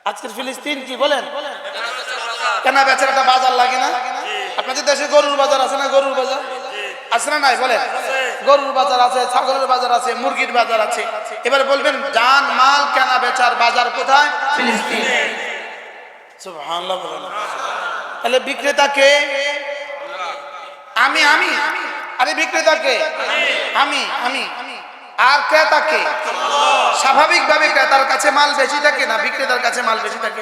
আজকের ফিলিস্তিন কি বলেন, কেনা বেচার একটা বাজার লাগে না? আপনাদের দেশে গরুর বাজার আছে না? গরুর বাজার আছে না? নাই বলেন, গরুর বাজার আছে, ছাগলের বাজার আছে, মুরগির বাজার আছে। এবারে বলবেন জান মাল কেনা বেচার বাজার কোথায়? ফিলিস্তিন। সুবহানাল্লাহ বলেন। তাহলে বিক্রেতা কে? আমি আমি আরে বিক্রেতা কে? আমি আমি আর ক্রেতা কে? স্বাভাবিকভাবে ক্রেতার কাছে মাল বেশি থাকে না বিক্রেতার কাছে মাল বেশি থাকে?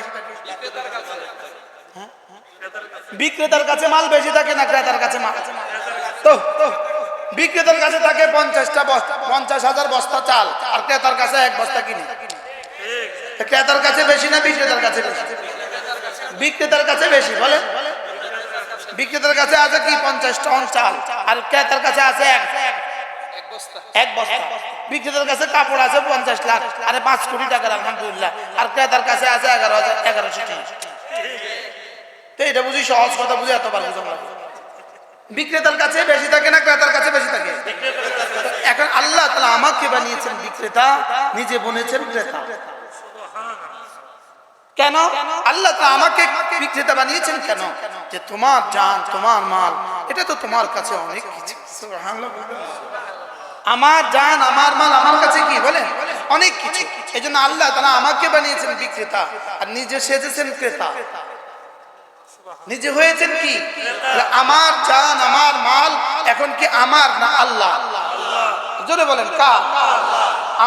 বিক্রেতার কাছে মাল বেশি থাকে না ক্রেতার কাছে মাল? তো বিক্রেতার কাছে থাকে 50,000 বস্তা চাল, আর ক্রেতার কাছে 1 বস্তা কিনে। ক্রেতার কাছে বেশি না বিক্রেতার কাছে বেশি? বিক্রেতার কাছে বেশি। বলে বিক্রেতার কাছে আছে কি 50 টন চাল, আর ক্রেতার কাছে আছে এক বস্তা। বিক্রেতার কাছে কাপড় আছে 50 লাখ, আরে 5 কোটি টাকার আলহামদুলিল্লাহ, আর ক্রেতার কাছে আছে 11,000 টাকা। তো এটা বুঝি সহজ কথা, বুঝে এতবার বুঝাম লাগে। বিক্রেতার কাছে বেশি থাকে না ক্রেতার কাছে বেশি থাকে? এখন আল্লাহ তাআলা আমাকে বানিয়েছেন বিক্রেতা, নিজে বলেছেন ক্রেতা। কেন আল্লাহ তাআলা আমাকে বিক্রেতা বানিয়েছেন? কেন? যে তোমার জান, তোমার মাল, এটা তো তোমার কাছে অনেক কিছু। সুবহানাল্লাহ। আমার জান, আমার মাল আমার কাছে কি বলেন অনেক কিছু। এজন্য আল্লাহ তাআলা আমাকে বানিয়েছেন বিক্রেতা, আর নিজে সেজেছেন ক্রেতা। নিজে হয়েছেন কি? আমার জান, আমার মাল এখন কি আমার না আল্লাহ? জোরে বলেন কার?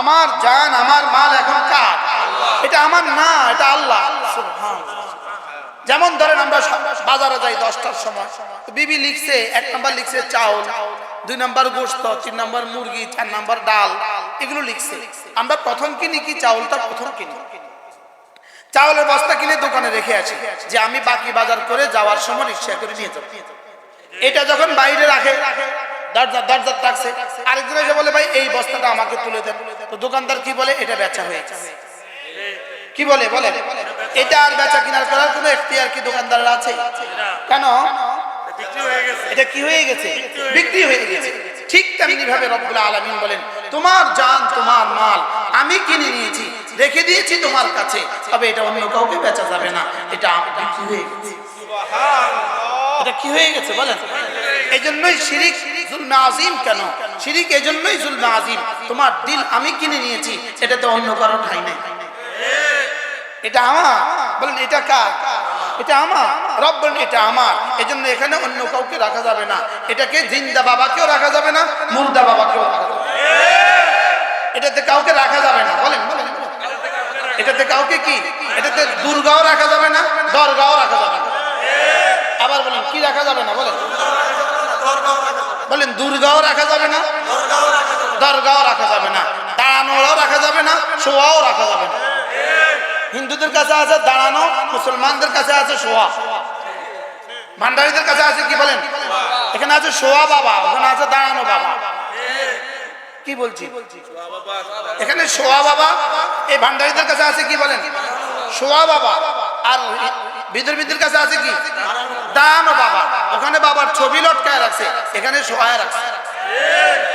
আমার জান, আমার মাল এখন কার? এটা আমার না, এটা আল্লাহ। সুবহানাল্লাহ। যেমন ধরেন আমরা বাজারে যাই 10টার সময়, বিবি লিখছে 1 নাম্বার লিখছে চাউল, 2 নাম্বার গোশত, 3 নাম্বার মুরগি, 4 নাম্বার ডাল, এগুলো লিখছে। আমরা প্রথম কিনি কি চাউলটা প্রথম কিনি। চাউলের বস্তা কিনে দোকানে রেখে আসি যে আমি বাকি বাজার করে যাওয়ার সময় রিকশা করে নিয়ে যাব। এটা যখন বাইরে রাখে, দরজা রাখছে, আরেকজন এসে বলে ভাই এই বস্তাটা আমাকে তুলে দেন। তো দোকানদার কি বলে? এটা বেচা হয়ে গেছে। কি বলে? বলে এটা আর বেচা কিনার করার কোনো এখতিয়ার কি দোকানদারের আছে? কেন? এটা কি হয়ে গেছে? বিক্রি হয়ে গেছে। ঠিক তেমনি ভাবে রব্বুল আলামিন বলেন তোমার জান, তোমার মাল আমি কিনে নিয়েছি, রেখে দিয়েছি তোমার কাছে, তবে এটা অন্য কাউকে বেচা যাবে না, এটা বিক্রি হয়ে গেছে। সুবহানাল্লাহ। এটা কি হয়ে গেছে বলেন? এজন্যই শিরিক জুলমে আযীম। কেন শিরিক? এজন্যই জুলমে আযীম। তোমার দিল আমি কিনে নিয়েছি, এটাতে অন্য কারো ঠাঁই নাই। এটা আমার। বলেন এটা কার? এটা আমার। রব বলেন এটা আমার। এজন্য এখানে অন্য কাউকে রাখা যাবে না। এটাকে জিন্দা বাবাকেও রাখা যাবে না, মুর্দা বাবাকেও রাখা যাবে না। এটাতে কাউকে রাখা যাবে না। বলেন এটাতে কাউকে কি? এটাতে দুর্গাও রাখা যাবে না, দরগাও রাখা যাবে না। আবার বলেন কি রাখা যাবে না? বলেন দুর্গাও রাখা যাবে না, দরগাও রাখা যাবে না, দাঁড়ানোও রাখা যাবে না, শোয়াও রাখা যাবে না। হিন্দুদের কাছে আছে দাঁড়ানো, মুসলমানদের কাছে আছে শোয়া, ভান্ডারীদের কাছে আছে কি বলেন? এখানে আছে শোয়া বাবা, ওখানে আছে দাঁড়ানো বাবা। কি বলছি? এখানে শোয়া বাবা, এই ভান্ডারীদের কাছে আছে কি বলেন? শোয়া বাবা। আর বিদর্মীদের কাছে আছে কি? দাঁড়ানো বাবা। ওখানে বাবার ছবি লটকায় রাখছে, এখানে শোয়ায় রাখছে।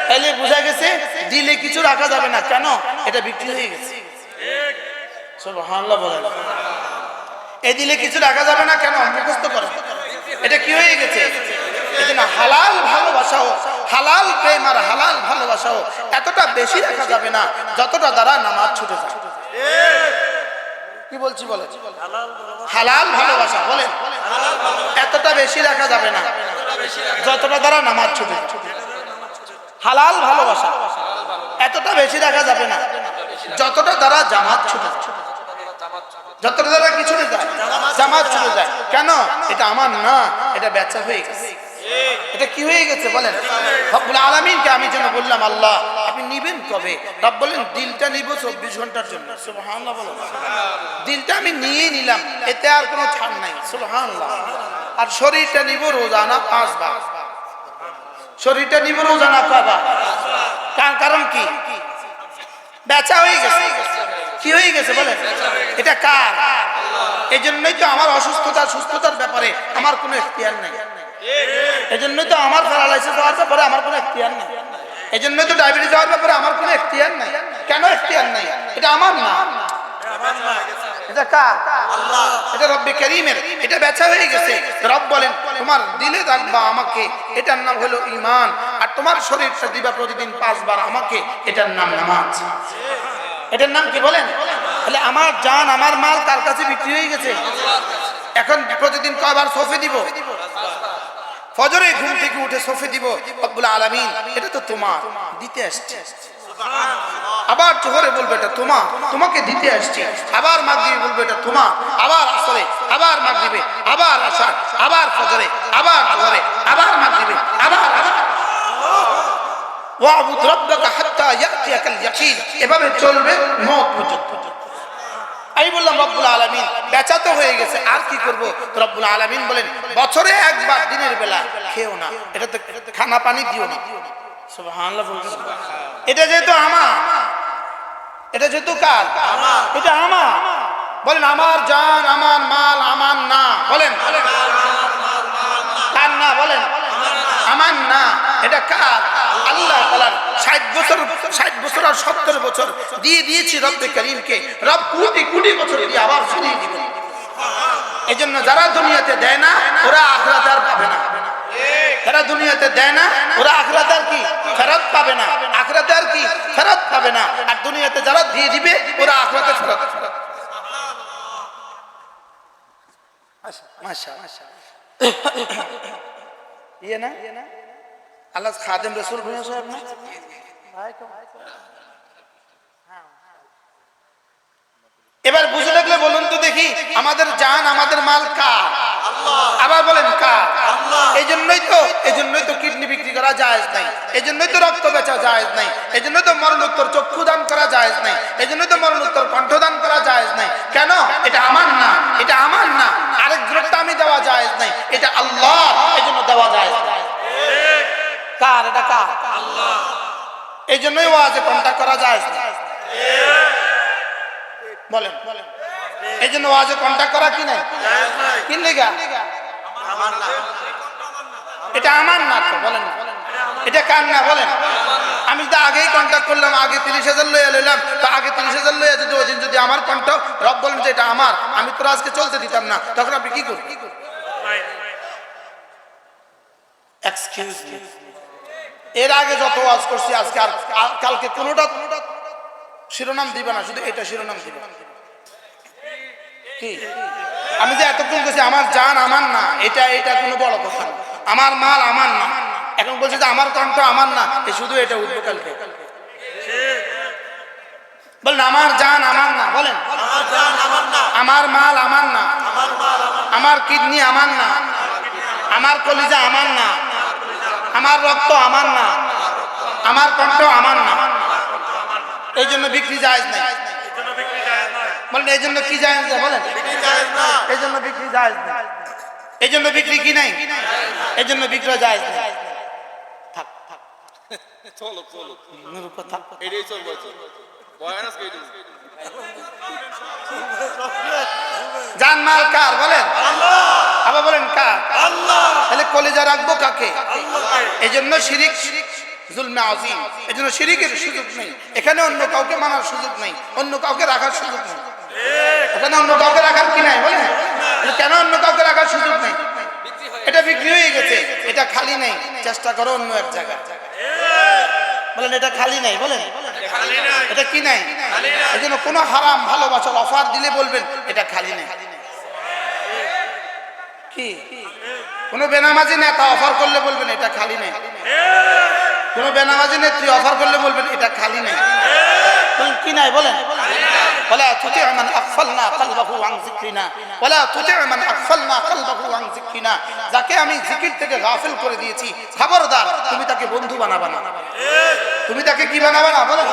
তাহলে বোঝা গেছে দিলে কিছু রাখা যাবে না। কেন? এটা বিক্রি হয়ে গেছে। সুবহানাল্লাহ বলেন। এই দিলে কিছু রাখা যাবে না কেন? মুখস্থ করেন। এটা কি হয়ে গেছে? এজন্য হালাল ভালোবাসাও, হালাল প্রেম আর হালাল ভালোবাসাও এতটা বেশি রাখা যাবে না যতটা দ্বারা নামাজ ছুটে যায়। কি বলছি বলে? হালাল ভালোবাসা বলেন এতটা বেশি রাখা যাবে না যতটা দ্বারা নামাজ ছুটে যায়। হালাল ভালোবাসা এতটা বেশি রাখা যাবে না যতটা দ্বারা জামাত ছুটে যায়। যতটা দ্বারা কি ছুটে যায়? জামাত ছুটে যায়। কেন? এটা আমার না, এটা বেচা হয়ে গেছে। এটা কি হয়ে গেছে বলেন? রব্বুল আলামিনকে আমি যেন বললাম আল্লাহ আপনি নিবেন কবে? রব বলেন দিলটা নিব 24 ঘন্টার জন্য। সুবহানাল্লাহ বলেন। দিলটা আমি নিয়েই নিলাম, এতে আর কোনো ছাড় নাই। সুবহানাল্লাহ। আর শরীরটা নিব রোজানা 5 বার। শরীরটা নিব রোজানা কয়বার? কারণ কি? বেচা হয়ে গেছে। কি হয়ে গেছে বলেন? এটা কার? এই জন্যই তো আমার অসুস্থতা সুস্থতার ব্যাপারে আমার কোনো এখতিয়ার নেই। এই জন্যই তো আমার প্যারালাইসিস হওয়ার ব্যাপারে আমার কোনো এখতিয়ার নেই। এই জন্যই তো ডায়াবেটিস হওয়ার ব্যাপারে আমার কোনো এখতিয়ার নেই। কেন এখতিয়ার নেই? এটা আমার না। এটা কার? আল্লাহ। এটা রব্বে কারীমের, এটা বেচা হয়ে গেছে। রব বলেন তোমার দিলে রাখবা আমাকে, এটার নাম হলো ঈমান, আর তোমার শরীরটা দিবা প্রতিদিন 5 বার আমাকে, এটার নাম নামাজ। এটার নাম কি বলেন? তাহলে আমার জান আমার মাল তার কাছে বিক্রি হয়ে গেছে। এখন প্রতিদিন কয়বার সফে দিব? ফজরে ঘুম থেকে উঠে সফে দিব রব্বুল আলামিন এটা তো তোমার, দিতে আসছে। আবার জোহরে বলবে এটা তোমার, তোমাকে দিতে আসছে। আবার মাগরিবে বলবে এটা তোমার, আবার আসরে, আবার মাগরিবে, আবার আশা, আবার ফজরে, আবার জোহরে, আবার মাগরিবে, আবার ওয়াবুদ রাব্বাকা হাত্তা ইয়াতিয়াকাল ইয়াকিন। এভাবে চলবে মওত পর্যন্ত। আমি বললাম রব্বুল আলামিন বেচা তো হয়ে গেছে, আর কি করব? রব্বুল আলামিন বলেন বছরে একবার দিনের বেলা খেও না, এটা তো খানা পানি দিও না। সুবহানাল্লাহ বলবেন। এটা যেহেতু আমার, এটা যেহেতু কার? আমার। এটা আমার। বলেন আমার জান আমার মাল আমার না। বলেন কার না? বলেন আমার না। এটা কার? আল্লাহ তাআলার। 60 বছর 60 বছর আর 70 বছর দিয়ে দিয়েছি রব্বে কারীমকে। রব কোটি কোটি বছর দিয়ে আবার ফিরিয়ে দিবেন। এজন্য যারা দুনিয়াতে দেয় না ওরা আখিরাতে আর পাবে না। যারা দুনিয়াতে দেয় না ওরা আখিরাতে আর কি ফেরত পাবে না। আখিরাতে আর কি ফেরত পাবে না। আর দুনিয়াতে যারা দিয়ে দিবে ওরা আখিরাতে ফেরত পাবে। মাশাআল্লাহ। ইয়ে না আল্লাহ খাদেম রাসূল ভূঁইয়া সাহেব না? এবার বুঝে লাগলে বলুন তো দেখি আমাদের জান আমাদের মাল কার? আল্লাহ। আবার বলেন কার? আল্লাহ। এজন্যই তো কিডনি বিক্রি করা জায়েজ নাই, এজন্যই তো রক্ত বেচা জায়েজ নাই, এজন্যই তো মরণোত্তর চক্ষু দান করা জায়েজ নাই, এজন্যই তো মরণোত্তর কণ্ঠ দান করা জায়েজ নাই। কেন? এটা আমার না, এটা আমার না। আরেক গ্রুপটা আমি দেওয়া জায়েজ নাই, এটা আল্লাহ, এজন্য দেওয়া জায়েজ নাই। কার? এটা কার? আল্লাহ। এজন্যই ওয়াজে কন্টাক্ট করা জায়েজ নাই। বলেন এই জন্য ওয়াজে কন্টাক্ট করা কি নাই? কি লেগা? এটা আমার না তো। বলেন এটা কার না? বলেন। আমি তো আগেই কন্টাক্ট করলাম, আগে 30,000 লইয়া লইলাম, তো আগে 30,000 লইয়া যদি ওই দিন যদি আমার কণ্ঠ রব বলেন যে এটা আমার, আমি তো আজকে চলতে দিতাম না, তখন আপনি কি করবেন? Excuse me. এর আগে যত ওয়াজ করছি আজকে আর কালকে কোনোটা শিরোনাম দিবে না, শুধু এটা শিরোনাম দিবে। কি আমি যে এতক্ষণ বলছি আমার জান আমার না, এটা কোনো বড় কথা না। আমার মাল আমার না, এখন বলছে যে আমার কণ্ঠ আমার না, শুধু এটা উঠবে কালকে। বলেন আমার জান আমার না। বলেন আমার মাল আমার না, আমার কিডনি আমার না, আমার কলিজা আমার না, আমার রক্ত আমার না, আমার কণ্ঠ আমার না। এই জন্য বিক্রি জায়েজ নাই। বলেন এই জন্য কি জায়েজ না? বলেন এই জন্য বিক্রি জায়েজ নাই। এই জন্য বিক্রি কি নাই? এই জন্য বিক্রি জায়েজ নাই। থাক থাক চলো চলো নুরু কথা এটাই চলবে। বয়ানস কই দিন জান মাল কার? বলেন আল্লাহ। আবার বলেন কার? আল্লাহ। তাহলে কলিজা রাখবো কাকে? আল্লাহ। এজন্য শিরিক জুলমে আযীম। এজন্য শিরিকের সুযোগ নেই এখানে, অন্য কাউকে মানার সুযোগ নেই, অন্য কাউকে রাখার সুযোগ নেই। এখানে অন্য কাউকে রাখার কি নাই? বলেন কেন অন্য কাউকে রাখার সুযোগ নেই? এটা বিক্রি হয়ে গেছে, এটা খালি নেই, চেষ্টা করো অন্য এক জায়গায়। বলেন এটা খালি নাই। বলেন এটা কি নাই? এই জন্য কোনো হারাম ভালোবাসার অফার দিলে বলবেন এটা খালি নেই। কি কোনো বেনামাজি নেতা অফার করলে বলবেন এটা খালি নেই। কোন বেনামাজি নেত্রী অফার করলে বলবেন এটা খালি নেই। কি নাই? বলেন ওয়ালা তুতি' মান আগফালনা কলবাহু আন যিকরিনা ওয়ালা তুতি' মান আগফালনা কলবাহু আন যিকরিনা। যাকে আমি জিকির থেকে গাফিল করে দিয়েছি, খবরদার তুমি তাকে বন্ধু বানাবা না। তুমি তাকে কি বানাবা না? বলেন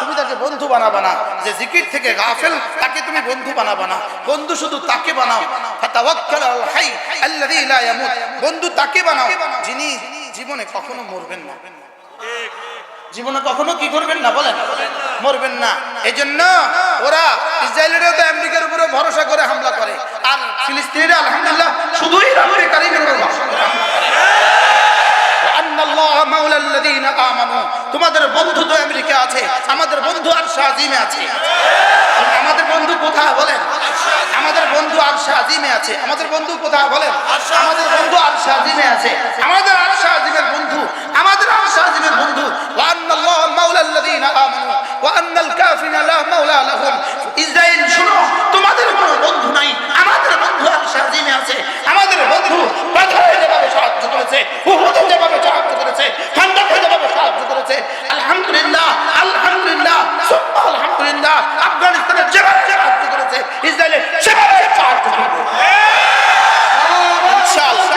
তুমি তাকে বন্ধু বানাবা না। যে জিকির থেকে গাফিল তাকে তুমি বন্ধু বানাবা না। বন্ধু শুধু তাকে বানাও, ফাতাওয়াক্কাল আল হাই আল্লাযী লা ইয়ামুত। বন্ধু তাকে বানাও যিনি জীবনে কখনো মরবেন না। জীবনে কখনো কি করবেন না? বলেন মরবেন না। এজন্য ওরা ইসরায়েলেরও তো আমেরিকার উপরে ভরসা করে হামলা করে, আর ফিলিস্তিনিরা আলহামদুলিল্লাহ শুধুই রব্বে কারীমের উপর ভরসা করে হামলা করে। আন্নাল্লাহু মাওলাল্লাযীনা আমানু। তোমাদের বন্ধু তো আমেরিকা আছে, আমাদের বন্ধু আরশ আজিমে আছে। আমাদের বন্ধু কোথায়? বলেন আছে। আমাদের বন্ধু কোথায় বলেন? আমাদের বন্ধু আরশ আজিমে আছে। আমাদের আরশ আজিমের বন্ধু, আমাদের আরশ আজিমের বন্ধু। ওয়া আন্নাল্লাহ মাওলাল্লাযীনা আমানু ওয়া আন্নাল কাফিরিনা লা মাওলা লাহুম। ইসরাইল শুনো, তোমাদের কোনো বন্ধু নাই, আমাদের বন্ধু আরশ আজিমে আছে। আমাদের বন্ধু বাদরে যেভাবে সাহায্য করেছে, উহুদে যেভাবে সাহায্য করেছে, খান্দকে যেভাবে সাহায্য করেছে, আলহামদুলিল্লাহ আলহামদুলিল্লাহ সুবহান আলহামদুলিল্লাহ, আফগানিস্তানে যেভাবে সাহায্য করেছে, ইসরায়েলে সেভাবে সাহায্য করবে ইনশাআল্লাহ।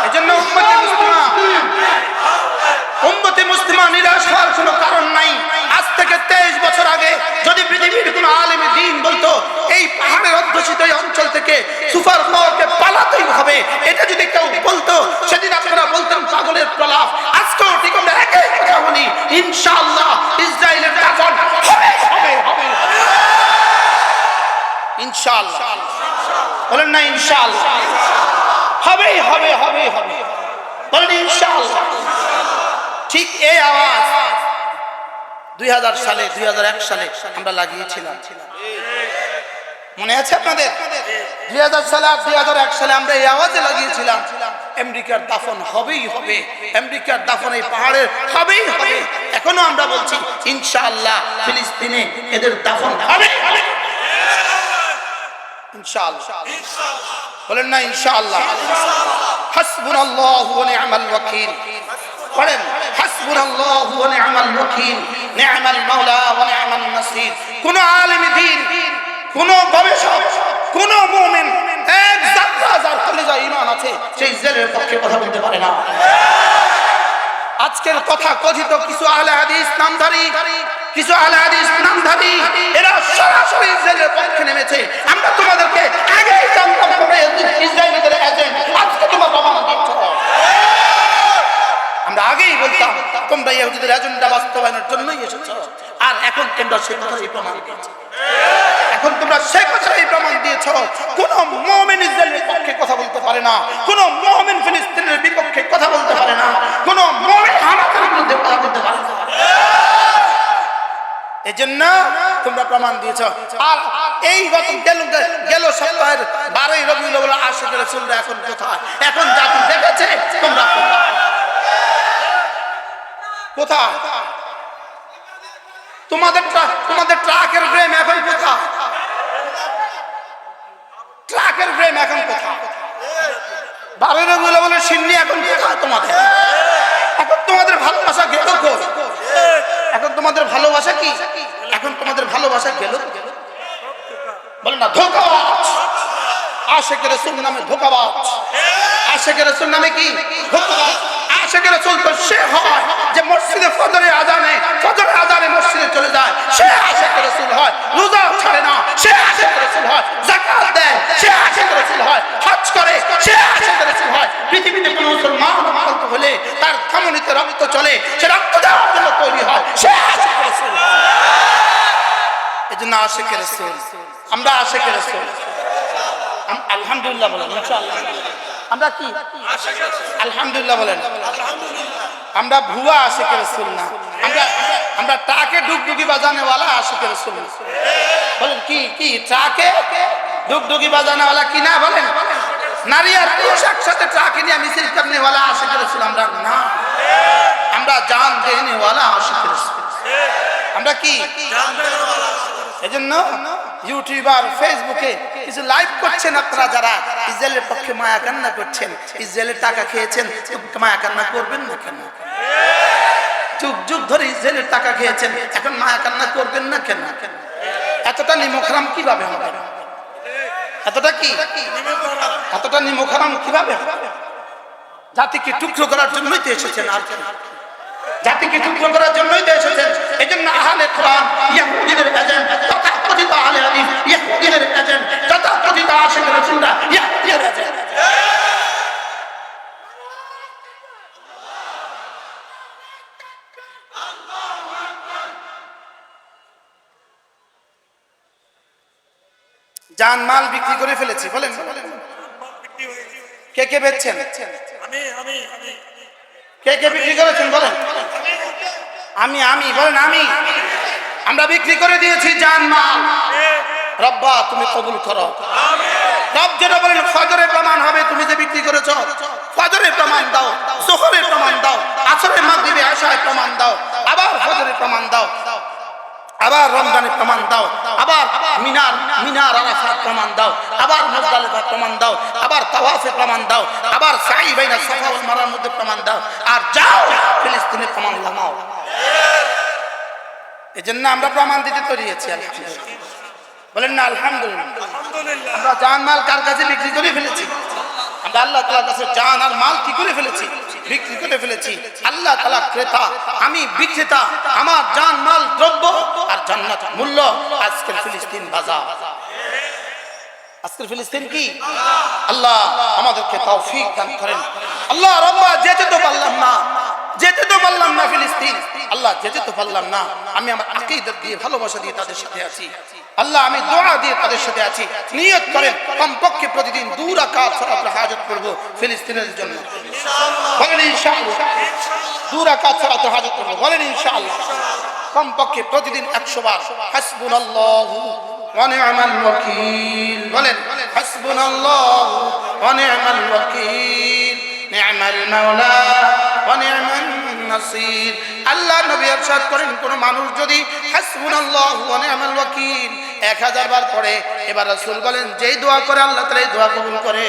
এজন্য উম্মতে মুসলিমা নিরাশ হওয়ার কোনো কারণ নাই। আজ থেকে 23 বছর আগে যদি পৃথিবীর কোনো আলেমে দ্বীন বলতো এই পাহাড়ের অধ্যুষিত এই অঞ্চল থেকে সুপার পাওয়ারকে পালাতেই হবে, এটা যদি কেউ বলতো, সেদিন আপনারা বলতেন পাগলের প্রলাপ। আজকেও ঠিক আমরা একই কথা বলি, ইনশাআল্লাহ ইসরায়েলের দাফন হবে হবে হবে ইনশাআল্লাহ। বলেন না ইনশাআল্লাহ? হবে হবে হবে হবে বলেন ইনশাআল্লাহ। ঠিক এই আওয়াজ 2000 সালে 2001 সালে আমরা লাগিয়েছিলাম, মনে আছে আপনাদের? 2000 সালে 2001 সালে আমরা এই আওয়াজে লাগিয়েছিলাম, আমেরিকার দাফন হবেই হবে, আমেরিকার দাফন এই পাহাড়ের হবেই হবে। এখনো আমরা বলছি ইনশাআল্লাহ ফিলিস্তিনে এদের দাফন হবে ইনশাআল্লাহ। বলেন না ইনশাআল্লাহ? হাসবুনাল্লাহু ওয়া নি'মাল ওয়াকিল। পড়েন হাসবুনাল্লাহু ওয়া নি'মাল ওয়াকিল, নি'মাল মাওলা ওয়া নি'মান নাসির। কোন আলেম দ্বীন, কোন গবেষক, কোন মুমিন এক জাতটা যার কলিজায় ঈমান আছে সেই ইসরায়েলের পক্ষে কথা বলতে পারে না। আজকের কথা কথিত কিছু আহলে হাদিস নামধারী, কিছু আহলে হাদিস নামধারী এরা সরাসরি ইসরায়েলের পক্ষে নেমেছে। আমরা তোমাদেরকে আগেই জানতাম তোমরা ইসরায়েলের এজেন্ট, আজকে তোমরা প্রমাণ দিচ্ছ। আমরা আগেই বলতাম তোমরা ইহুদিদের এজেন্ডা বাস্তবায়নের জন্যই এসেছো, আর এখন তোমরা সেই কথাই প্রমাণ দিচ্ছ। এখন তোমরা সেই কথাই প্রমাণ দিয়েছ। কোন মুমিন ইসরায়েলের পক্ষে কথা বলতে পারে না, কোন মুমিন ফিলিস্তিনের বিপক্ষে কথা বলতে পারে না, কোন মুমিন হামাসের বিরুদ্ধে কথা বলতে পারে না। এজন্য তোমরা প্রমাণ দিয়েছ। আর এই গেল সপ্তাহের 12ই রবিউল আউয়াল আশিকের রাসূলরা এখন কোথায়? এখন জাতি দেখেছে তোমরা কোথায়? তোমাদের ট্রাকের ব্রেম এখন কোথায়? ট্রাকের ব্রেম এখন কোথায়? 12ই রবিউল আউয়ালের সিন্নি এখন কোথায় তোমাদের? এখন তোমাদের ভালোবাসা গেল কই? এখন তোমাদের ভালোবাসা কি? এখন তোমাদের ভালোবাসা গেল বলেন না? ধোঁকাবাজ। আশিকের রাসূল নামে ধোঁকাবাজ। আশিকের রাসূল নামে কি? ধোঁকাবাজ। আশিকের রাসূল তো সে হয় যে মসজিদে ফজরের আযানে মসজিদে চলে যায়, সে আশিকের রাসূল হয়। রোজা ছাড়ে না, সে আশিকের রাসূল হয়। যাকাত দেয়, সে আশিকের রাসূল হয়। হজ করে, সে আশিকের রাসূল হয়। পৃথিবীতে কোনো মুসলমান মুসলমান হলে তার ধমনীতে রক্ত চলে, সে রক্ত দেওয়ার জন্য তৈরি হয়, সে আশিকের রাসূল। এজন্য আশিকের রাসূল, আমরা আশিকের রাসূল। আলহামদুলিল্লাহ বলেন ইনশাআল্লাহ। আমরা কি আলহামদুলিল্লাহ বলেন? আমরা ভুয়া আশিকের রাসূল না, আমরা ট্রাকে ডুগডুগি বাজানেওয়ালা আশিকের রাসূল বলেন। কি ট্রাকে ডুগডুগি বাজানেওয়ালা কি না বলেন? নারী আর পুরুষ একসাথে ট্রাকে নিয়ে মিছিল করনেওয়ালা আশিকের রাসূল আমরা না, আমরা জান দেনেওয়ালা আশিকের রাসূল। আমরা কি জান দেনেওয়ালা। এজন্য ইউটিউবার ফেসবুকে কিছু লাইভ করছেন আপনারা, যারা ইসরায়েলের পক্ষে মায়া কান্না করছেন, ইসরায়েলের টাকা খেয়েছেন, মায়া কান্না করবেন না কেন? যুগ যুগ ধরে ইসরায়েলের টাকা খেয়েছেন, এখন মায়া কান্না করবেন না কেন? এতটা নিমখরাম কিভাবে হবে? এতটা নিমখরাম কিভাবে হবে? জাতিকে টুকরো করার জন্যই তো এসেছেন, আর জাতিকে টুকরো করার জন্যই তো এসেছেন। এই জন্য আহলে কোরআন ইহুদিদের এজেন্ট, তথাকথিত আহলে হাদিস ইহুদিদের এজেন্ট, তথাকথিত আশিকের রাসূলরা ইহুদিদের এজেন্ট। জান মাল বিক্রি করে ফেলেছি বলেন। কে কে বেচছেন? কে কে বিক্রি করেছেন বলেন? আমি বলেন আমি। আমরা আমরা বিক্রি করে দিয়েছি জানমাল। রব্বা তুমি কবুল করো। রব যেটা বলেন ফজরের প্রমাণ হবে, তুমি যে বিক্রি করেছো ফজরের প্রমাণ দাও, যোহরের প্রমাণ দাও, আসরের মাগরিবে এশার প্রমাণ দাও, আবার ফজরের প্রমাণ দাও, আবার রমজানের প্রমাণ দাও, আবার মিনার আরাফাত প্রমাণ দাও, আবার মুজদালিফা প্রমাণ দাও, আবার তাওয়াফে প্রমাণ দাও, আবার সাই বাইনা সাফা ওয়াল মারওয়ার মধ্যে প্রমাণ দাও, আর যাও ফিলিস্তিনের প্রমাণ লাগাও। এজন্য আমরা প্রমাণ দিতে তৈরি আছি। আলহামদুলিল্লাহ বলেন না আলহামদুলিল্লাহ। আমরা জানমাল কার কাছে বিক্রি করে ফেলেছি? আমরা আল্লাহ তাআলার কাছে জান আর মাল কি করে ফেলেছি? বিক্রি করে ফেলেছি। আল্লাহ তাআলা ক্রেতা, আমি বিক্রেতা। আমার জান মাল দ্রব্য আর জান্নাত মূল্য। আজকের ফিলিস্তিন বাজার, আজকের ফিলিস্তিন কি? আল্লাহ আমাদেরকে তৌফিক দান করেন। আল্লাহ রব্বা যেতে তো পারলাম না, যেতে তো পারলাম না ফিলিস্তিন, আল্লাহ যেতে তো পারলাম না, আমি আমার আকীদা দিয়ে ভালোবাসা দিয়ে তাদের সাথে আছি। আল্লাহ আমি দোয়া দিয়ে তাদের সাথে আছি। নিয়ত করেন কমপক্ষে প্রতিদিন 2 রাকাত সালাতুল হাজত করব ফিলিস্তিনের জন্য। বলেন ইনশাআল্লাহ। 2 রাকাত সালাতুল হাজত করব, বলেন ইনশাআল্লাহ। কমপক্ষে প্রতিদিন 100 বার হাসবুনাল্লাহু ওয়া নি'মাল ওয়াকিল, বলেন হাসবুনাল্লাহু ওয়া নি'মাল ওয়াকিল, নি'মাল মাওলা ওয়া নি'মান নাসির। আল্লাহ নবী ইরশাদ করেন, কোন মানুষ যদি হাসবুনাল্লাহু ওয়া নি'মাল ওয়াকিল 1000 বার পড়ে, এবার রাসূল বলেন যেই দোয়া করে আল্লাহ তাআলা এই দোয়া কবুল করে।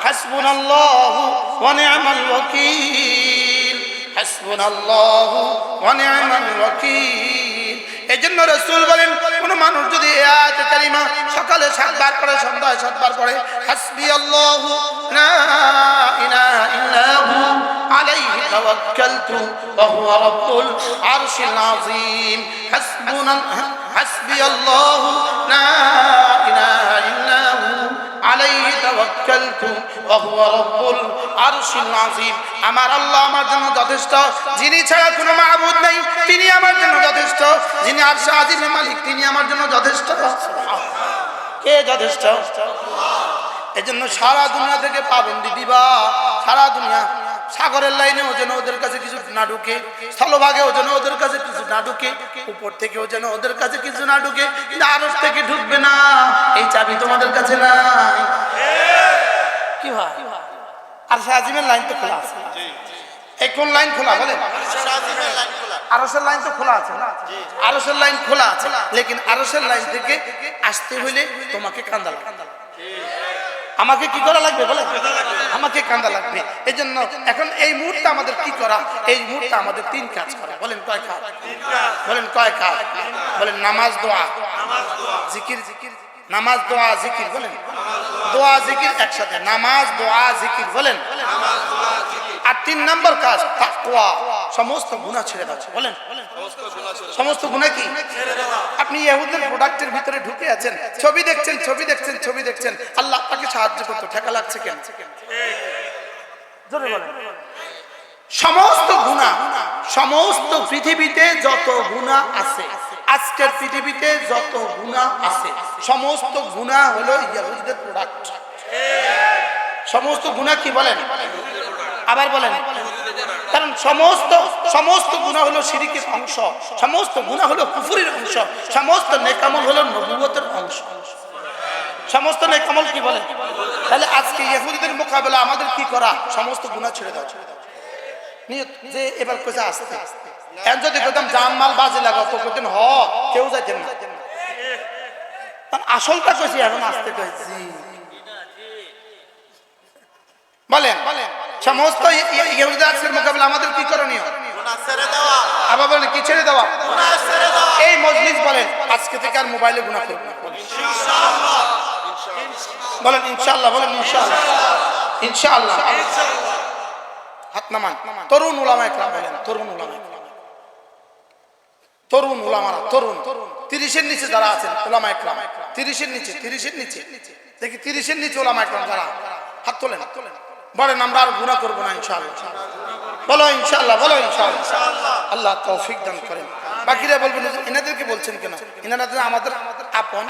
হাসবুনাল্লাহু ওয়া নি'মাল ওয়াকিল, হাসবুনাল্লাহু ওয়া নি'মাল ওয়াকিল। এজন্য রাসূল বলেন কোন মানুষ যদি এই আয়াতে কারিমা সকালে 7 বার পড়ে, সন্ধ্যায় 7 বার পড়ে, হাসবিয়াল্লাহু লা ইলাহা ইল্লাহু আলাইহি তাওয়াক্কালতু ওয়া হুয়া রাব্বুল আরশিল আযীম, হাসবিয়াল্লাহু লা ইলাহা ইল্লাহু আলাইহি তাওয়াক্কালতু ওয়া হুয়া রাব্বুল আরশিল আযীম। আমার আল্লাহ আমার জন্য যথেষ্ট, যিনি ছাড়া কোনো মাবুদ নেই তিনি আমার জন্য যথেষ্ট, যিনি আরশে আযীমের মালিক তিনি আমার জন্য যথেষ্ট। কে যথেষ্ট? এজন্য সারা দুনিয়া থেকে পাবন্দি দিবা, সারা দুনিয়া। সাগরের লাইনেও যেন ওদের কাছে কিছু না ঢুকে, স্থলভাগেও যেন ওদের কাছে কিছু না ঢুকে, উপর থেকেও যেন ওদের কাছে কিছু না ঢুকে, কিন্তু আরশ থেকে ঢুকবে না, এই চাবি তোমাদের কাছে নাই। কি হয়? আরশে আযীমের লাইন তো খোলা আছে। এই কোন লাইন খোলা বলেন? আরশের লাইন তো খোলা আছে না? আরশের লাইন খোলা আছে, লেকিন আরশের লাইন থেকে আসতে হইলে তোমাকে কান্দা লাগবে। আমাকে কি করা লাগবে বলেন? আমাকে কান্দা লাগবে। এই জন্য এখন এই মুহূর্তে আমাদের কি করা? এই মুহূর্তে আমাদের 3 কাজ করা। বলেন কয় কাজ? বলেন কয় কাজ? বলেন নামাজ, দোয়া, জিকির। নামাজ, দোয়া, জিকির। বলেন দোয়া জিকির একসাথে, নামাজ, দোয়া, জিকির। বলেন। আর 3 নম্বর কাজ তাকওয়া, সমস্ত গুনাহ ছেড়ে দাও। বলেন সমস্ত গুনাহ কি? আপনি ইহুদের প্রোডাক্টের ভিতরে ঢুকে আছেন, ছবি দেখছেন, ছবি দেখছেন, ছবি দেখছেন, আল্লাহ আপনাকে সাহায্য করতে ঠেকা লাগছে কেন? জোরে বলেন। সমস্ত গুনাহ, সমস্ত পৃথিবীতে যত গুনাহ আছে, আজকের পৃথিবীতে যত গুনাহ আছে, সমস্ত গুনাহ হলো ইহুদের প্রোডাক্ট। সমস্ত গুনাহ কি বলেন? আবার বলেন। কারণ সমস্ত গুনাহ হলো শিরকের অংশ, সমস্ত গুনাহ হলো কুফরের অংশ, সমস্ত নেকামল হলো নবুয়তের অংশ। সমস্ত নেকামল কি বলেন? তাহলে আজকে ইহুদিদের মোকাবেলা আমাদের কি করা? সমস্ত গুনাহ ছেড়ে দাও। নিয়ত যে এবার কোজা আসতে এখন যদি কইতাম জানমাল বাজে লাগাও তো কইতেন হ, কেউ যাইতেন না। কারণ আসলটা কইছি, এখন আসতে কইছি। বলেন সমস্ত ইহুদিদের মোকাবেলা আমাদের কি করণীয়? গুনাহ ছেড়ে দেওয়া। আবার বলেন কি ছেড়ে দেওয়া? গুনাহ ছেড়ে দেওয়া। এই মজলিস বলেন আজকে থেকে আর মোবাইলে গুনাহ করব না। ইনশাআল্লাহ। বলেন ইনশাআল্লাহ। বলেন ইনশাআল্লাহ। ইনশাআল্লাহ। হাত নামান। তরুণ উলামায়ে কেরাম বলেন, তরুণ উলামায়ে কেরাম, তরুণ উলামারা, তরুণ 30-এর নিচে যারা আছেন উলামায়ে কেরাম, 30-এর নিচে, 30-এর নিচে দেখি 30-এর নিচে উলামায়ে কেরাম যারা, হাত তোলেন। বলেন আমরা আর গুনাহ করব না ইনশাআল্লাহ। বলো ইনশাআল্লাহ। বলো ইনশাআল্লাহ। আল্লাহ তৌফিক দান করেন। বাকিরা বলবেন এনাদেরকে বলছেন কেন? এনারা আমাদের আপন,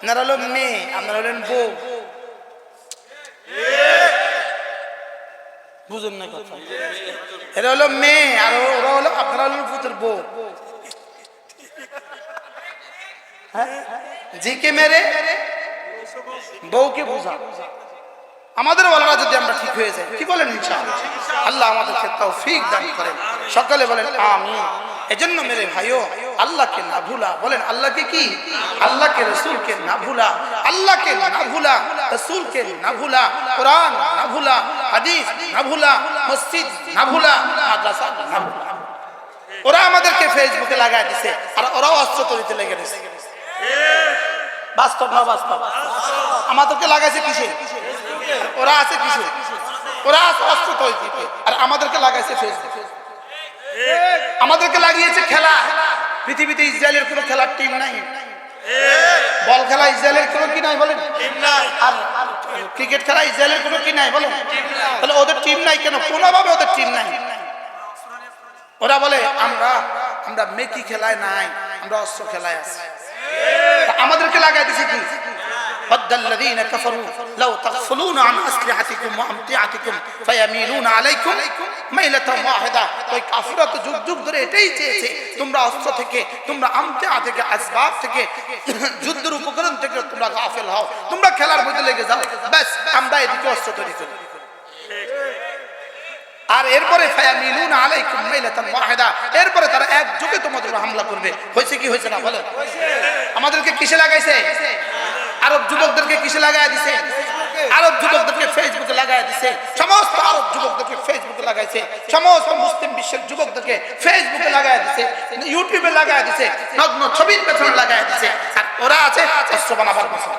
এনারা হলো মেয়ে, আপনারা হলেন বউ। বুঝুন না কথা? এরা হলো মেয়ে আর ওরা হলো আপনারা হলেন পুত্র বউ। জিকে মেরে বউকে বোঝা। আমাদের ওয়ালারা যদি আমরা ঠিক হয়ে যাই, কি বলেন ইনশাআল্লাহ? আল্লাহ আমাদেরকে তৌফিক দান করেন, সকলে বলেন আমিন। এজন্য মেরে ভাইও, আল্লাহকে না ভুলা, বলেন আল্লাহকে কি? আল্লাহকে, রাসূলকে না ভুলা, আল্লাহকে না ভুলা, রাসূলকে না ভুলা, কোরআন না ভুলা, হাদিস না ভুলা, মসজিদ না ভুলা, মাদ্রাসা না ভুলা। ওরা আমাদেরকে ফেসবুকে লাগায় দিছে, আর ওরাও অস্ত্র তৈরিতে লেগে গেছে। বাস্তব না বাস্তব? আমাদেরকে লাগাইছে কিসে? ওরা আছে কিসে? ওরা আছে অস্ত্র তৈরিতে, আর আমাদেরকে লাগাইছে ফেসবুকে। আমাদেরকে লাগিয়েছে খেলা। পৃথিবীতে ইসরায়েলের কোনো খেলার টিম নাই। বল খেলা ইসরায়েলের কোনো কি নাই বলেন? আর ক্রিকেট খেলা ইসরায়েলের কোনো কি নাই বলেন? তাহলে ওদের টিম নাই কেন? কোনোভাবে ওদের টিম নাই। ওরা বলে আমরা মেকি খেলায় নাই, আমরা অস্ত্র খেলায় আছি। আমাদেরকে লাগাই দিছে কি? الذين كفروا لو تغفلون عن أسلحتكم وأمتعتكم فيميلون عليكم ميلة واحدة। ওই কাফিররা তো যুগ যুগ ধরে এটাই চেয়েছে, তোমরা অস্ত্র থেকে, তোমরা আমতিআ থেকে, আসবাব থেকে, যুদ্ধের উপকরণ থেকে তোমরা গাফিল হও, তোমরা খেলার মধ্যে লেগে যাও, ব্যাস আমরা এদিকে অস্ত্র তৈরি করি। আর এরপরে ফায়ামিলুনা আলাইকুম মাইলাতান ওয়াহিদা, এরপরে তারা একযোগে তোমাদের উপর হামলা করবে। হয়েছে কি হয়েছে না বলেন? আমাদেরকে কিসে লাগাইছে? আরব যুবকদেরকে কিসে লাগায় দিছে? আরব যুবকদেরকে ফেসবুকে লাগায় দিছে। সমস্ত আরব যুবকদেরকে ফেসবুকে লাগাইছে, সমস্ত মুসলিম বিশ্বের যুবকদেরকে ফেসবুকে লাগায় দিছে, ইউটিউবে লাগায় দিছে, নগ্ন ছবির পেছনে লাগায় দিছে। আর ওরা আছে অস্ত্র বানাবার পেছনে।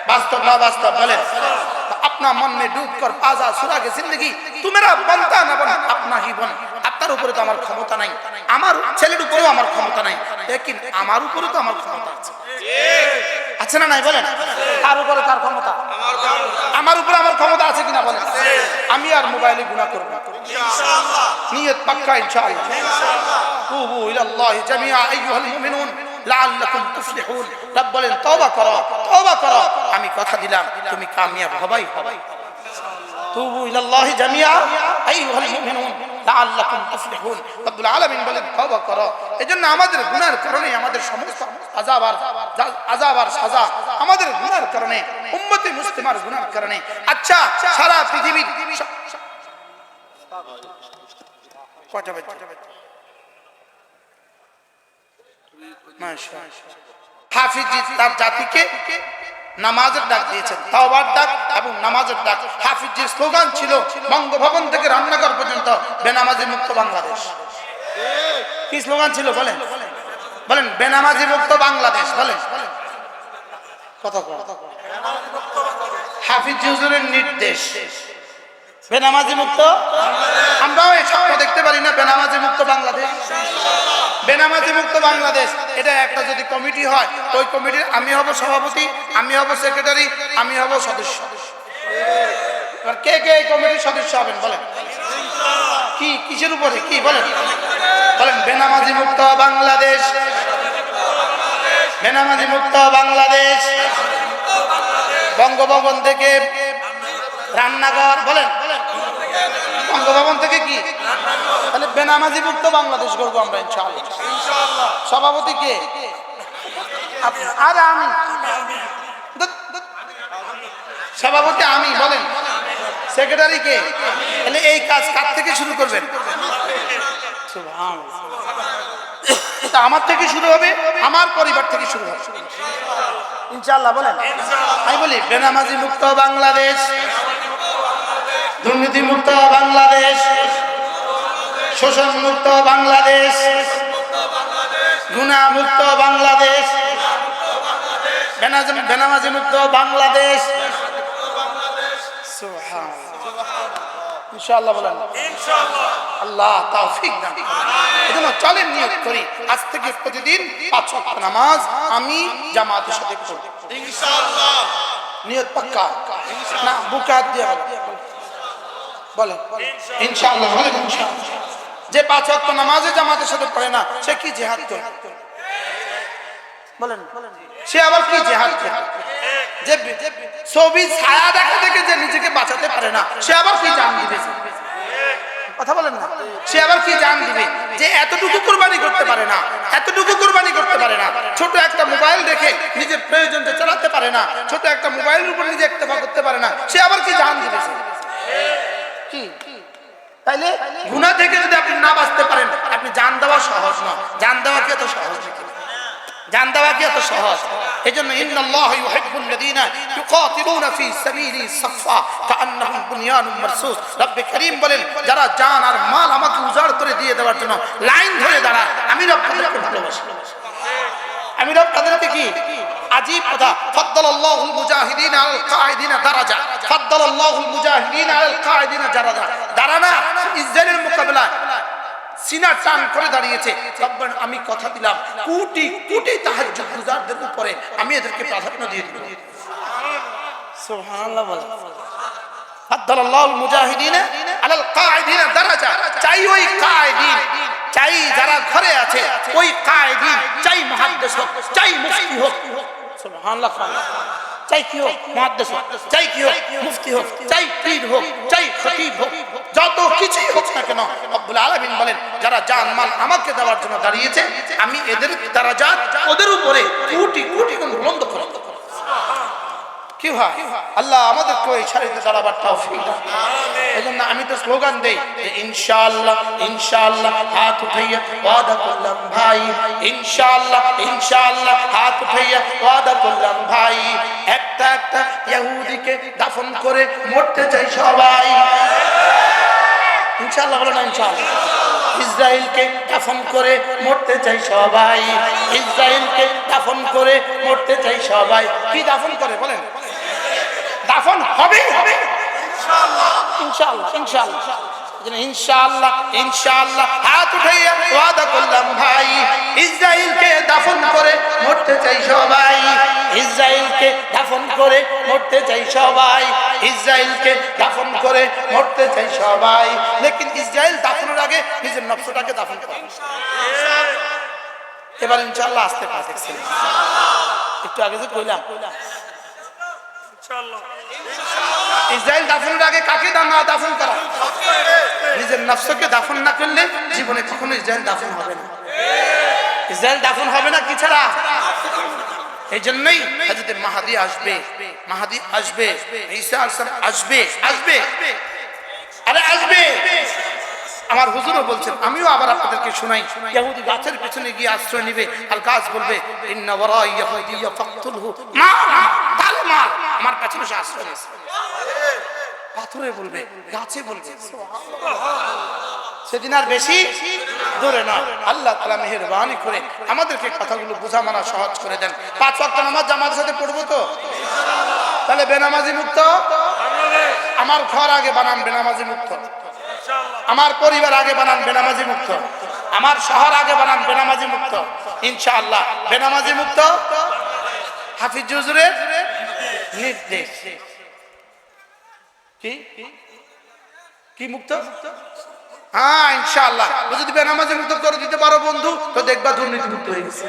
বাস্তব না বাস্তব বলেন? अपना मन में डूब कर आजा सुरागे जिंदगी, तू मेरा बनता ना बन अपना ही बन। আপনার উপরে তো আমার ক্ষমতা নাই, আমার ছেলের উপরেও আমার ক্ষমতা নাই, लेकिन আমার উপরে তো আমার ক্ষমতা আছে। আছে না নাই বলেন? তার উপরে তার ক্ষমতা, আমার উপরে আমার ক্ষমতা আছে কিনা বলেন? আমি আর মোবাইলে গুনাহ করব না ইনশাআল্লাহ। নিয়ত পাক্কা ইনশাআল্লাহ। তুবু ইলাল্লাহি জামিআ আইয়ুহাল মুমিনুন লাআল্লাকুম তুফলিহুন। রব বলেন তওবা করো, তওবা করো, আমি কথা দিলাম তুমি কামিয়াব হবাই হবে। তুবু ইলাল্লাহি জামিআ আইয়ুহাল মুমিনুন লাআল্লাকুম তুফলিহুন। রব্বুল আলামিন বলেন তওবা করো। এজন্য আমাদের গুনাহের কারণে আমাদের সমস্ত আযাব আর সাজা, আমাদের গুনাহের কারণে, উম্মতে মুসলিমার গুনাহের কারণে। আচ্ছা, সারা পৃথিবীর কয়টা বাজে? হাফিজ তার জাতিকে নামাজের ডাক দিয়েছেন, তাওবার ডাক এবং নামাজের ডাক। হাফিজের স্লোগান ছিল বঙ্গভবন থেকে রান্নাঘর পর্যন্ত বেনামাজি মুক্ত বাংলাদেশ। কি স্লোগান ছিল বলেন? বলেন বেনামাজি মুক্ত বাংলাদেশ বলেন। কথা কয় হাফিজ হুজুরের নির্দেশ বেনামাজি মুক্ত। আমরাও এই স্বপ্ন দেখতে পারি না বেনামাজি মুক্ত বাংলাদেশ, বেনামাজি মুক্ত বাংলাদেশ। এটা একটা যদি কমিটি হয়, ওই কমিটির আমি হব সভাপতি, আমি হব সেক্রেটারি, আমি হব সদস্য। কে কে এই কমিটির সদস্য হবেন বলেন? কি কিসের উপরে কি বলেন? বলেন বেনামাজি মুক্ত বাংলাদেশ, বেনামাজি মুক্ত বাংলাদেশ। বঙ্গভবন থেকে রান্নাঘর বলেন, বঙ্গভবন থেকে কি? তাহলে বেনামাজি মুক্ত বাংলাদেশ করবো আমরা ইনশাআল্লাহ। সভাপতি কে? আর আমি সভাপতি আমি বলেন, সেক্রেটারি কে? তাহলে এই কাজ কার থেকে শুরু করবেন? আমার থেকে শুরু হবে, আমার পরিবার থেকে শুরু হবে ইনশাআল্লাহ বলেন। আমি বলি বেনামাজি মুক্ত বাংলাদেশ, দুর্নীতি মুক্ত বাংলাদেশ, শোষণ মুক্ত বাংলাদেশ, গুনাহ মুক্ত বাংলাদেশ, বেনামাজি মুক্ত বাংলাদেশ। ইনশাআল্লাহ বলেন ইনশাআল্লাহ। আল্লাহ তৌফিক দান করুন। এজন্য চলেন নিয়ত করি আজ থেকে প্রতিদিন 5 ওয়াক্ত নামাজ আমি জামাতের সাথে পড়ব ইনশাআল্লাহ। নিয়ত পাক্কা না? বুকে হাত দিয়ে বলেন ইনশাআল্লাহ, বলেন ইনশাআল্লাহ। যে 5 ওয়াক্ত নামাজে জামাতের সাথে পড়ে না, সে কি জিহাদ করে বলেন? সে আবার কি জিহাদ করে? যে ছবি ছায়া দেখা থেকে যে নিজেকে বাঁচাতে পারে না, সে আবার কি জান দিবে? কথা বলেন না? সে আবার কি জান দিবে? যে এতটুকু কুরবানি করতে পারে না, এতটুকু কুরবানি করতে পারে না, ছোট দেখে নিজের প্রয়োজনটা চালাতে পারে না, ছোট একটা মোবাইলের উপর নিজে ইক্তেফা করতে পারে না, সে আবার কি জান দিবে? কি তাইলে গুনাহ থেকে যদি আপনি না বাঁচতে পারেন, আপনি জান দেওয়া সহজ না। জান দেওয়া কি এত সহজ নাকি? জান দেওয়া কি এত সহজ? এজন্য ইন্নাল্লাহা ইউহিব্বুল লাযীনা ইউকাতিলুনা ফী সাবিলি সাফা কাআন্নাহুম বুনয়ানুম মারসুস। রব্বে কারীম বলেন, যারা জান আর মাল আমাকে উজাড় করে দিয়ে দেওয়ার জন্য লাইন ধরে দাঁড়ায়, আমি রব তাদেরকে ভালোবাসি। আমি রব তাদেরকে কি আজীব কথা, ফাদ্দালাল্লাহুল মুজাহিদিনা আলাল কাঈদিনা দারাজা, ফাদ্দালাল্লাহুল মুজাহিদিনা আলাল কাঈদিনা দারাজা। দাঁড়ানা ইসরায়েলের মোকাবেলায় সিনা টান করে দাঁড়িয়েছে। রব্বানা, আমি কথা দিলাম কোটি কোটি তাহাজ্জুদ গুজারদের উপরে আমি এদেরকে প্রাধান্য দিয়ে দেব। সুবহানাল্লাহ বল। ফাদ্দালাল্লাহুল মুজাহিদিনা আলাল কাঈদিনা দারাজা। চাই ওই কাঈদিন, চাই যারা ঘরে আছে ওই কাঈদিন, চাই মুহাদ্দিস হোক, চাই মুফতি হোক। সুবহানাল্লাহ। চাই কি হোক, মুহাদ্দিস হোক, চাই কি হোক, মুফতি হোক, চাই পীর হোক, চাই খতীব হোক, যত কিছুই হোক না কেন, রব্বুল আলামিন বলেন, যারা জান মাল আমাকে দেওয়ার জন্য দাঁড়িয়েছে, আমি এদের দারাজাত ওদের উপরে কোটি কোটি গুণ বুলন্দ করে দেব। কি হয়? আল্লাহ আমাদেরকে ওই সারিতে দাঁড়াবার তৌফিক দান। এজন্য আমি তো স্লোগান দেই যে ইনশাআল্লাহ ইনশাআল্লাহ হাত উঠাইয়া ওয়াদা করলাম ভাই, ইনশাআল্লাহ ইনশাআল্লাহ হাত উঠাইয়া ওয়াদা করলাম ভাই, একটা একটা ইহুদিকে দাফন করে মরতে চাই সবাই। ইনশাআল্লাহ বলো না ইনশাআল্লাহ। ইসরায়েলকে দাফন করে মরতে চাই সবাই, ইসরায়েলকে দাফন করে মরতে চাই সবাই। কি দাফন করে বলেন? দাফন হবে হবে ইনশাআল্লাহ ইনশাআল্লাহ ইনশাআল্লাহ ইনশাআল্লাহ ইনশাআল্লাহ হাত উঠাইয়া ওয়াদা করলাম ভাই, ইসরায়েলকে দাফন করে মরতে চাই সবাই, ইসরায়েলকে দাফন করে মরতে চাই সবাই, ইসরায়েলকে দাফন করে মরতে চাই সবাই। লেকিন ইসরায়েল দাফনের আগে নিজের নফসটাকে দাফন করে। এবার ইনশাআল্লাহ আসতে পারছেন। একটু আগে যে কইলাম ইসরায়েল দাফনের আগে কাকে দাফন করা? নিজের নফসকে দাফন না করলে জীবনে কখনো ইসরায়েল দাফন হবে না। ইসরায়েল দাফন হবে না কি ছাড়া? এই জন্যই হযরত মাহদী আসবে, মাহদী আসবে, ঈসা আলাইহিস সালাম আসবে, আসবে, আরে আসবে। আমার হুজুরও বলছেন, আমিও আবার আপনাদেরকে শোনাই, ইহুদি গাছের পেছনে গিয়ে আশ্রয় নেবে আর গাছ বলবে ইন্না ওয়ারাই ইয়াহুদিয়া ফাকতুলহু, মা তালে মার, আমার পেছনে সে আশ্রয় নেছে। পাথরে বলবে, গাছে বলবে। সেদিন আর বেশি দূরে না। আল্লাহ তাআলা মেহেরবানি করে আমাদেরকে কথাগুলো বোঝা মানা সহজ করে দেন। 5 ওয়াক্ত নামাজ জামাতের সাথে পড়বো তো? তাহলে বেনামাজি মুক্ত। আমার ঘর আগে বানান বেনামাজি মুক্ত, আমার পরিবার আগে বানান বেনামাজি মুক্ত, আমার শহর আগে বানান বেনামাজি মুক্ত। ইনশাআল্লাহ বেনামাজি মুক্ত হাফিজ হুজুরের নির্দেশ। কি কি মুক্ত? হ্যাঁ ইনশাআল্লাহ। যদি বেনামাজি মুক্ত করে দিতে পারো বন্ধু, তো দেখবা দুর্নীতি মুক্ত হয়ে গেছে,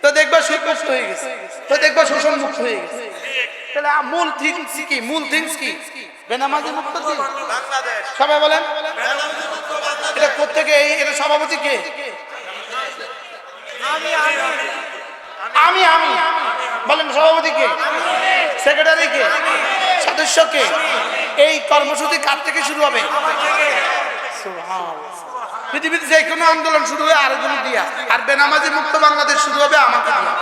তো দেখবা সুদ মুক্ত হয়ে গেছে, তো দেখবা শোষণ মুক্ত হয়ে গেছে। তাহলে মূল থিংস কি? মূল থিংস কি? বেনামাজি মুক্ত কি? বাংলাদেশ। সবাই বলেন এটা কোত্থেকে? এটা সভাপতি কে? আমি আমি বলেন সভাপতি কে? সেক্রেটারি কে? সদস্য কে? এই কর্মসূচি কার থেকে শুরু হবে? পৃথিবীতে যে কোনো আন্দোলন শুরু হয় আরেকজন দিয়া, আর বেনামাজি মুক্ত বাংলাদেশ শুরু হবে আমাকে দিয়া।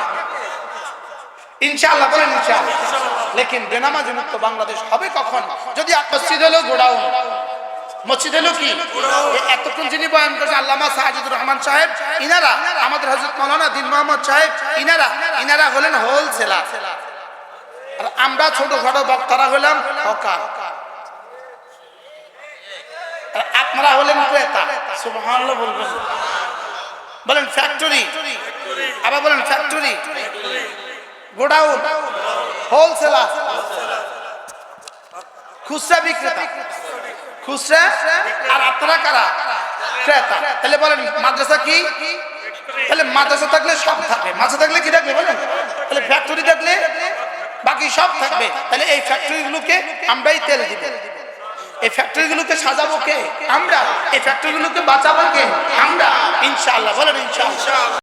ইনশাআল্লাহ বলেন ইনশাআল্লাহ। লেকিন বেনামাজি মুক্ত বাংলাদেশ হবে কখন? যদি মসজিদ হলো গোডাউন, মসজিদ হলো কি? এতক্ষণ যিনি বয়ান করেছেন আল্লামা সাজিদুর রহমান সাহেব, ইনারা আমাদের হযরত মাওলানা দিন মোহাম্মদ সাহেব, ইনারা হলেন হোলসেলার, আর আমরা ছোটখাটো বক্তারা হলাম হকার, আপনারা হলেন ক্রেতা। সুবহানাল্লাহ বলবেন, বলেন ফ্যাক্টরি, আবার বলেন ফ্যাক্টরি, গোডাউন, হোলসেলার, খুচরা বিক্রেতা, খুচরা, আর আপনারা কারা? ক্রেতা। তাহলে বলেন মাদ্রাসা কি? তাহলে মাদ্রাসা থাকলে সব থাকবে, মাদ্রাসা থাকলে কি থাকবে বলেন? তাহলে ফ্যাক্টরি থাকলে বাকি সব থাকবে। তাহলে এই ফ্যাক্টরিগুলোকে আমরাই তেল দিব, এই ফ্যাক্টরিগুলোকে সাজাবো কে? আমরা। এই ফ্যাক্টরিগুলোকে বাঁচাবো কে? আমরা। ইনশাআল্লাহ বলেন ইনশাআল্লাহ।